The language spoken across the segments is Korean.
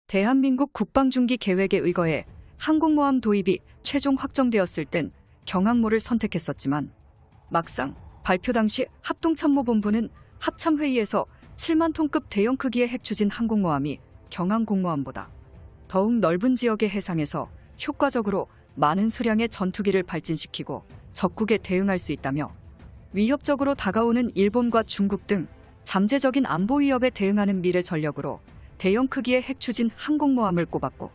대한민국 국방중기 계획에 의거해 항공모함 도입이 최종 확정되었을 땐 경항모를 선택했었지만 막상 발표 당시 합동참모본부는 합참회의에서 7만 톤급 대형 크기의 핵추진 항공모함이 경항공모함보다 더욱 넓은 지역의 해상에서 효과적으로 많은 수량의 전투기를 발진시키고 적국에 대응할 수 있다며 위협적으로 다가오는 일본과 중국 등 잠재적인 안보 위협에 대응하는 미래 전력으로 대형 크기의 핵추진 항공모함을 꼽았고,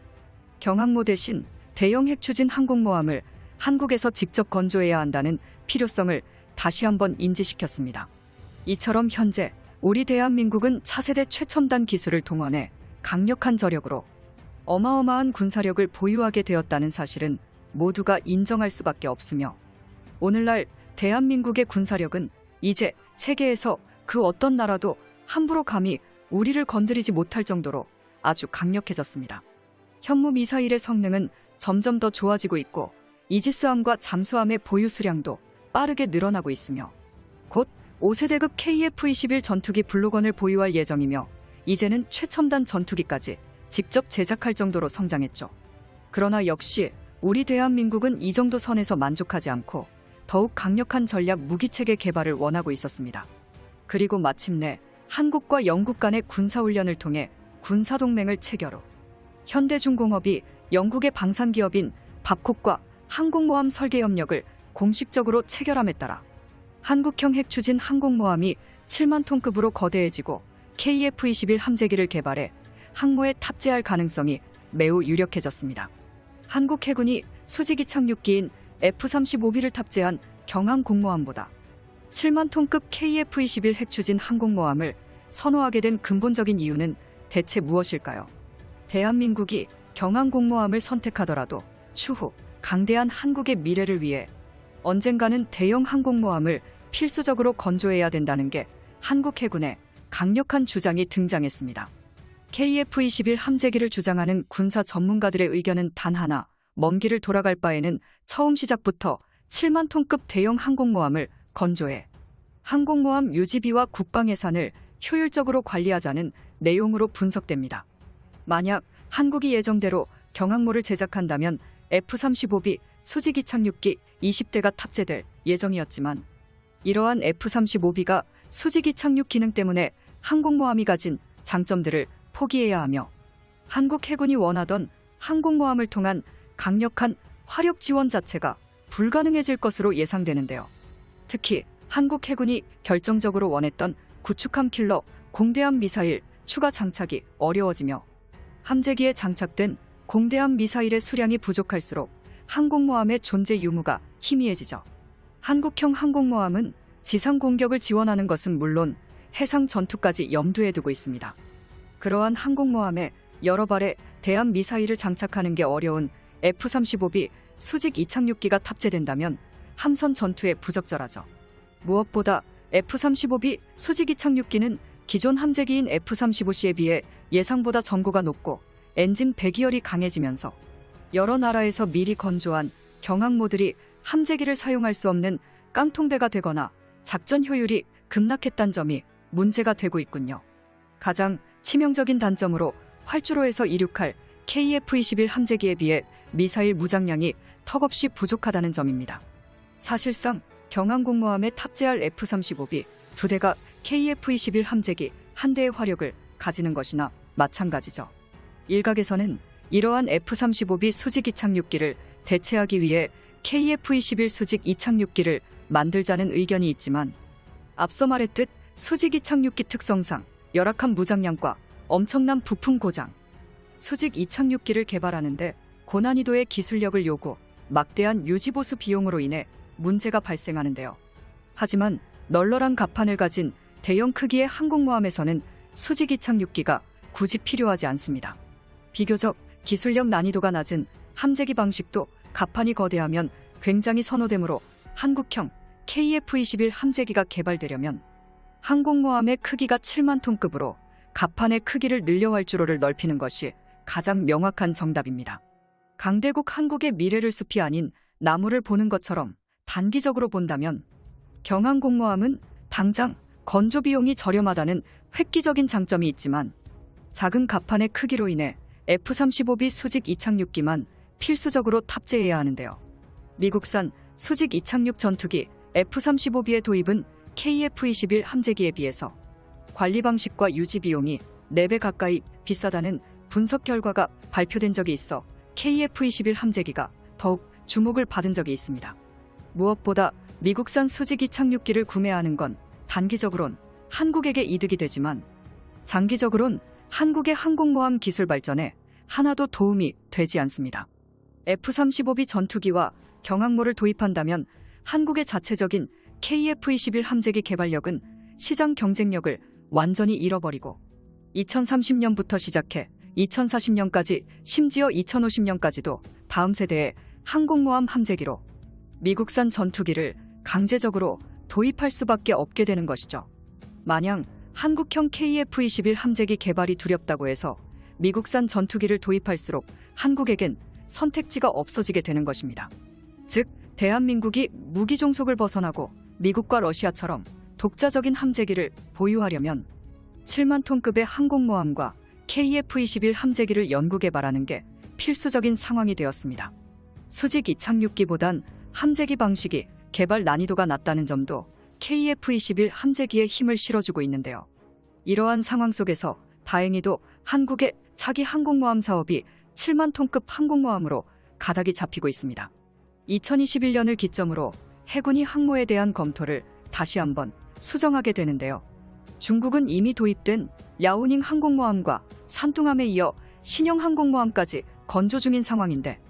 경항모 대신 대형 핵추진 항공모함을 한국에서 직접 건조해야 한다는 필요성을 다시 한번 인지시켰습니다. 이처럼 현재 우리 대한민국은 차세대 최첨단 기술을 동원해 강력한 저력으로 어마어마한 군사력을 보유하게 되었다는 사실은 모두가 인정할 수밖에 없으며, 오늘날 대한민국의 군사력은 이제 세계에서 그 어떤 나라도 함부로 감히 우리를 건드리지 못할 정도로 아주 강력해졌습니다. 현무 미사일의 성능은 점점 더 좋아지고 있고, 이지스함과 잠수함의 보유 수량도 빠르게 늘어나고 있으며, 곧 5세대급 KF-21 전투기 블록원을 보유할 예정이며, 이제는 최첨단 전투기까지 직접 제작할 정도로 성장했죠. 그러나 역시 우리 대한민국은 이 정도 선에서 만족하지 않고 더욱 강력한 전략 무기체계 개발을 원하고 있었습니다. 그리고 마침내 한국과 영국 간의 군사훈련을 통해 군사동맹을 체결후 현대중공업이 영국의 방산기업인 밥콕과 항공모함 설계 협력을 공식적으로 체결함에 따라 한국형 핵추진 항공모함이 7만 톤급으로 거대해지고 KF-21 함재기를 개발해 항모에 탑재할 가능성이 매우 유력해졌습니다. 한국 해군이 수직 이착륙기인 F-35B를 탑재한 경항공모함보다 7만 톤급 KF-21 핵추진 항공모함을 선호하게 된 근본적인 이유는 대체 무엇일까요? 대한민국이 경항공모함을 선택하더라도 추후 강대한 한국의 미래를 위해 언젠가는 대형 항공모함을 필수적으로 건조해야 된다는 게 한국 해군의 강력한 주장이 등장했습니다. KF-21 함재기를 주장하는 군사 전문가들의 의견은 단 하나, 먼 길을 돌아갈 바에는 처음 시작부터 7만 톤급 대형 항공모함을 건조해 항공모함 유지비와 국방 예산을 효율적으로 관리하자는 내용으로 분석됩니다. 만약 한국이 예정대로 경항모를 제작한다면 F-35B 수직 이착륙기 20대가 탑재될 예정이었지만, 이러한 F-35B가 수직 이착륙 기능 때문에 항공모함이 가진 장점들을 포기해야 하며 한국 해군이 원하던 항공모함을 통한 강력한 화력 지원 자체가 불가능해질 것으로 예상되는데요. 특히 한국 해군이 결정적으로 원했던 구축함 킬러 공대함 미사일 추가 장착이 어려워지며, 함재기에 장착된 공대함 미사일의 수량이 부족할수록 항공모함의 존재 유무가 희미해지죠. 한국형 항공모함은 지상 공격을 지원하는 것은 물론 해상 전투까지 염두에 두고 있습니다. 그러한 항공모함에 여러 발의 대함 미사일을 장착하는 게 어려운 F-35B 수직 이착륙기가 탑재된다면 함선 전투에 부적절하죠. 무엇보다 F-35B 수직 이착륙기는 기존 함재기인 F-35C에 비해 예상보다 전고가 높고 엔진 배기열이 강해지면서 여러 나라에서 미리 건조한 경항모들이 함재기를 사용할 수 없는 깡통배가 되거나 작전 효율이 급락했다는 점이 문제가 되고 있군요. 가장 치명적인 단점으로 활주로에서 이륙할 KF-21 함재기에 비해 미사일 무장량이 턱없이 부족하다는 점입니다. 사실상 경항공모함에 탑재할 F-35B 2대가 KF-21 함재기 1대의 화력을 가지는 것이나 마찬가지죠. 일각에서는 이러한 F-35B 수직 이착륙기를 대체하기 위해 KF-21 수직 이착륙기를 만들자는 의견이 있지만, 앞서 말했듯 수직 이착륙기 특성상 열악한 무장량과 엄청난 부품 고장, 수직 이착륙기를 개발하는데 고난이도의 기술력을 요구, 막대한 유지보수 비용으로 인해 문제가 발생하는데요. 하지만 널널한 갑판을 가진 대형 크기의 항공모함에서는 수직 이착륙기가 굳이 필요하지 않습니다. 비교적 기술력 난이도가 낮은 함재기 방식도 갑판이 거대하면 굉장히 선호되므로 한국형 KF-21 함재기가 개발되려면 항공모함의 크기가 7만 톤급으로 갑판의 크기를 늘려 활주로를 넓히는 것이 가장 명확한 정답입니다. 강대국 한국의 미래를 숲이 아닌 나무를 보는 것처럼 단기적으로 본다면 경항공모함은 당장 건조 비용이 저렴하다는 획기적인 장점이 있지만, 작은 갑판의 크기로 인해 F-35B 수직 이착륙기만 필수적으로 탑재해야 하는데요. 미국산 수직 이착륙 전투기 F-35B의 도입은 KF-21 함재기에 비해서 관리 방식과 유지 비용이 4배 가까이 비싸다는 분석 결과가 발표된 적이 있어 KF-21 함재기가 더욱 주목을 받은 적이 있습니다. 무엇보다 미국산 수직 이착륙기를 구매하는 건 단기적으론 한국에게 이득이 되지만 장기적으론 한국의 항공모함 기술 발전에 하나도 도움이 되지 않습니다. F-35B 전투기와 경항모를 도입한다면 한국의 자체적인 KF-21 함재기 개발력은 시장 경쟁력을 완전히 잃어버리고 2030년부터 시작해 2040년까지 심지어 2050년까지도 다음 세대의 항공모함 함재기로 미국산 전투기를 강제적으로 도입할 수밖에 없게 되는 것이죠. 마냥 한국형 KF-21 함재기 개발이 두렵다고 해서 미국산 전투기를 도입할수록 한국에겐 선택지가 없어지게 되는 것입니다. 즉, 대한민국이 무기 종속을 벗어나고 미국과 러시아처럼 독자적인 함재기를 보유하려면 7만 톤급의 항공모함과 KF-21 함재기를 연구개발하는 게 필수적인 상황이 되었습니다. 수직 이착륙기보단 함재기 방식이 개발 난이도가 낮다는 점도 KF-21 함재기에 힘을 실어주고 있는데요. 이러한 상황 속에서 다행히도 한국의 차기 항공모함 사업이 7만 톤급 항공모함으로 가닥이 잡히고 있습니다. 2021년을 기점으로 해군이 항모에 대한 검토를 다시 한번 수정하게 되는데요. 중국은 이미 도입된 랴오닝 항공모함과 산둥함에 이어 신형 항공모함까지 건조 중인 상황인데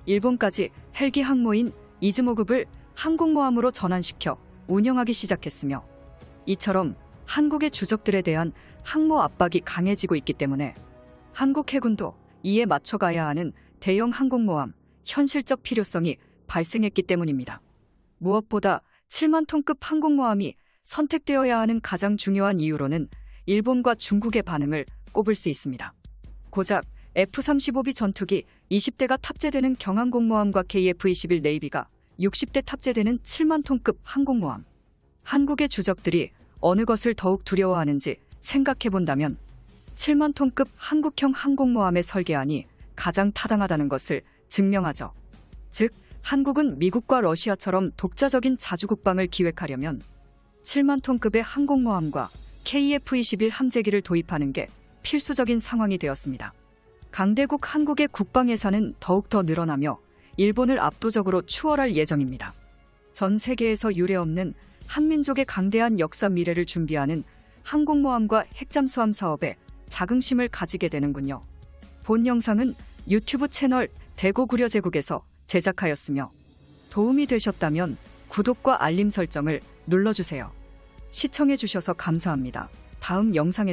일본까지 헬기 항모인 이즈모급을 항공모함으로 전환시켜 운영하기 시작했으며 이처럼 한국의 주적들에 대한 항모 압박이 강해지고 있기 때문에 한국 해군도 이에 맞춰가야 하는 대형 항공모함 현실적 필요성이 발생했기 때문입니다. 무엇보다 7만 톤급 항공모함이 선택되어야 하는 가장 중요한 이유로는 일본과 중국의 반응을 꼽을 수 있습니다. 고작 F-35B 전투기 20대가 탑재되는 경항공모함과 KF-21 네이비가 60대 탑재되는 7만 톤급 항공모함. 한국의 주적들이 어느 것을 더욱 두려워하는지 생각해본다면 7만 톤급 한국형 항공모함의 설계안이 가장 타당하다는 것을 증명하죠. 즉, 한국은 미국과 러시아처럼 독자적인 자주국방을 기획하려면 7만 톤급의 항공모함과 KF-21 함재기를 도입하는 게 필수적인 상황이 되었습니다. 강대국 한국의 국방 예산은 더욱더 늘어나며 일본을 압도적으로 추월할 예정입니다. 전 세계에서 유례없는 한민족의 강대한 역사 미래를 준비하는 항공모함과 핵잠수함 사업에 자긍심을 가지게 되는군요. 본 영상은 유튜브 채널 대고구려제국에서 제작하였으며 도움이 되셨다면 구독과 알림 설정을 눌러주세요. 시청해주셔서 감사합니다. 다음 영상에서